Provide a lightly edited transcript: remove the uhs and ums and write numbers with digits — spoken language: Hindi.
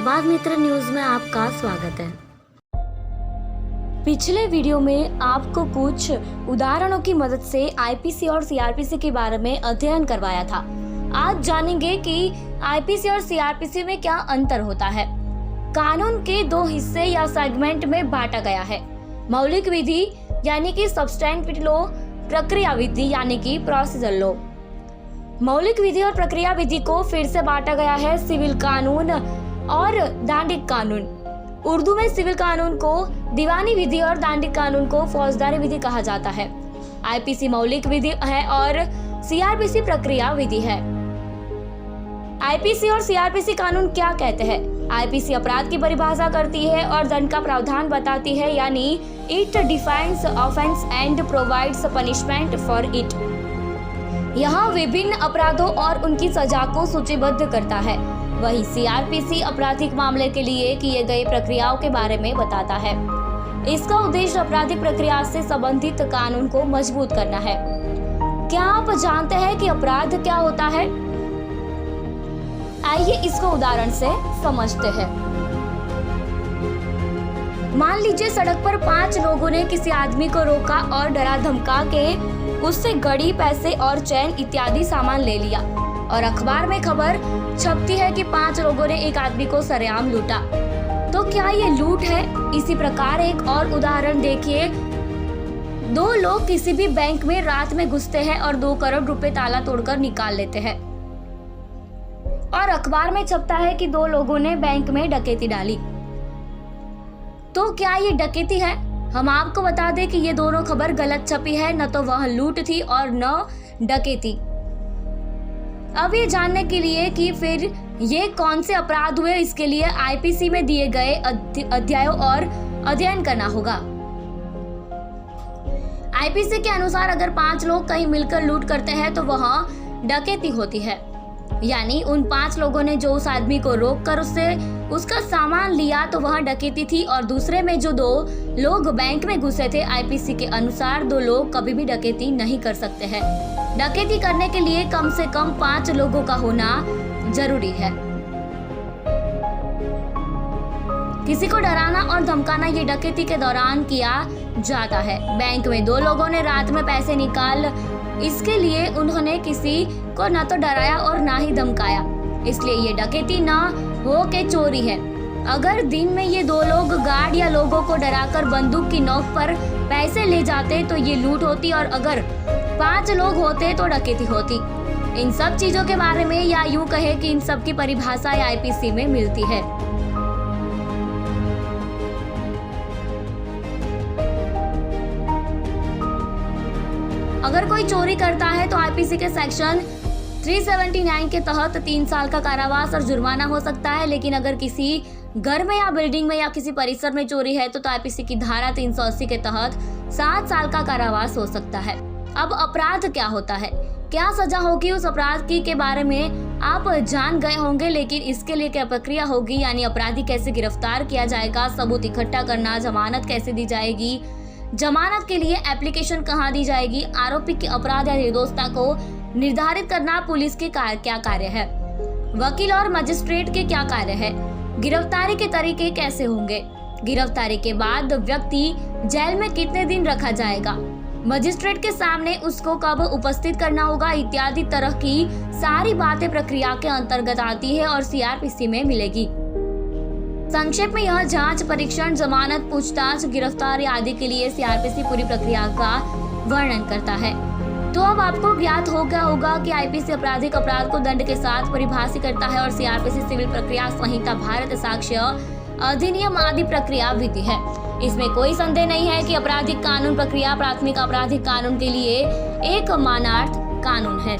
प्रभात मित्र न्यूज में आपका स्वागत है। पिछले वीडियो में आपको कुछ उदाहरणों की मदद से आईपीसी और सीआरपीसी के बारे में अध्ययन करवाया था। आज जानेंगे कि आईपीसी और सीआरपीसी में क्या अंतर होता है। कानून के दो हिस्से या सेगमेंट में बांटा गया है। मौलिक विधि यानी कि सब्सटैंटिव लॉ, प्रक्रिया विधि यानी कि प्रोसीजर लॉ। मौलिक विधि और प्रक्रिया विधि को फिर से बांटा गया है सिविल कानून और दांडिक कानून। उर्दू में सिविल कानून को दीवानी विधि और दांडिक कानून को फौजदारी विधि कहा जाता है। आईपीसी मौलिक विधि है और सीआरपीसी प्रक्रिया विधि है। आईपीसी और सीआरपीसी कानून क्या कहते हैं? आईपीसी अपराध की परिभाषा करती है और दंड का प्रावधान बताती है, यानी it defines offence and provides punishment for it. यहाँ विभिन्न अपराधों और उनकी सजा को सूचीबद्ध करता है। वही सीआरपीसी आपराधिक मामले के लिए किए गए प्रक्रियाओं के बारे में बताता है। इसका उद्देश्य आपराधिक प्रक्रिया से संबंधित कानून को मजबूत करना है। क्या आप जानते हैं कि अपराध क्या होता है? आइए इसको उदाहरण से समझते हैं। मान लीजिए सड़क पर 5 लोगों ने किसी आदमी को रोका और डरा धमका के उससे घड़ी, पैसे और चैन इत्यादि सामान ले लिया और अखबार में खबर छपती है कि 5 लोगों ने एक आदमी को सरेआम लूटा। तो क्या ये लूट है? इसी प्रकार एक और उदाहरण देखिए। 2 लोग किसी भी बैंक में रात में घुसते हैं और 2 करोड़ रुपए ताला तोड़कर निकाल लेते हैं और अखबार में छपता है कि 2 लोगों ने बैंक में डकैती डाली। तो क्या ये डकैती है? हम आपको बता दें कि ये दोनों खबर गलत छपी है। न तो वह लूट थी और न डकैती। अब ये जानने के लिए कि फिर ये कौन से अपराध हुए, इसके लिए आईपीसी में दिए गए अध्यायों और अध्ययन करना होगा। आईपीसी के अनुसार अगर 5 लोग कहीं मिलकर लूट करते हैं तो वह डकैती होती है, यानी उन 5 लोगों ने जो उस आदमी को रोककर उससे उसका सामान लिया तो वह डकैती थी। और दूसरे में जो 2 लोग बैंक में घुसे थे, आईपीसी के अनुसार 2 लोग कभी भी डकैती नहीं कर सकते हैं। डकैती करने के लिए कम से कम 5 लोगों का होना जरूरी है। किसी को डराना और धमकाना ये डकैती के दौरान किया जाता है। बैंक में 2 लोगों ने रात में पैसे निकाल, इसके लिए उन्होंने किसी को न तो डराया और ना ही धमकाया, इसलिए ये डकैती ना हो के चोरी है। अगर दिन में ये 2 लोग गार्ड या लोगों को डराकर बंदूक की नोक पर पैसे ले जाते तो ये लूट होती, और अगर 5 लोग होते तो डकैती होती। इन सब चीजों के बारे में, या यूं कहे कि इन सब की परिभाषा आईपीसी में मिलती है। अगर कोई चोरी करता है तो आईपीसी के सेक्शन 379 के तहत 3 साल का कारावास और जुर्माना हो सकता है। लेकिन अगर किसी घर में या बिल्डिंग में या किसी परिसर में चोरी है तो आईपीसी की धारा 380 के तहत 7 साल का कारावास हो सकता है। अब अपराध क्या होता है, क्या सजा होगी, उस अपराध की के बारे में आप जान गए होंगे। लेकिन इसके लिए क्या प्रक्रिया होगी, यानी अपराधी कैसे गिरफ्तार किया जाएगा, सबूत इकट्ठा करना, जमानत कैसे दी जाएगी, जमानत के लिए एप्लीकेशन कहाँ दी जाएगी, आरोपी के अपराध या निर्दोषता को निर्धारित करना पुलिस के क्या कार्य है, वकील और मजिस्ट्रेट के क्या कार्य है, गिरफ्तारी के तरीके कैसे होंगे, गिरफ्तारी के बाद व्यक्ति जेल में कितने दिन रखा जाएगा, मजिस्ट्रेट के सामने उसको कब उपस्थित करना होगा, इत्यादि तरह की सारी बातें प्रक्रिया के अंतर्गत आती है और सीआरपीसी में मिलेगी। संक्षेप में यह जांच, परीक्षण, जमानत, पूछताछ, गिरफ्तारी आदि के लिए सीआरपीसी पूरी प्रक्रिया का वर्णन करता है। तो अब आपको ज्ञात हो गया होगा कि आईपीसी आपराधिक अपराध को दंड के साथ परिभाषित करता है और सीआरपीसी सिविल प्रक्रिया संहिता, भारत साक्ष्य अधिनियम आदि प्रक्रिया विधि है। इसमें कोई संदेह नहीं है कि आपराधिक कानून प्रक्रिया प्राथमिक आपराधिक कानून के लिए एक मानार्थ कानून है।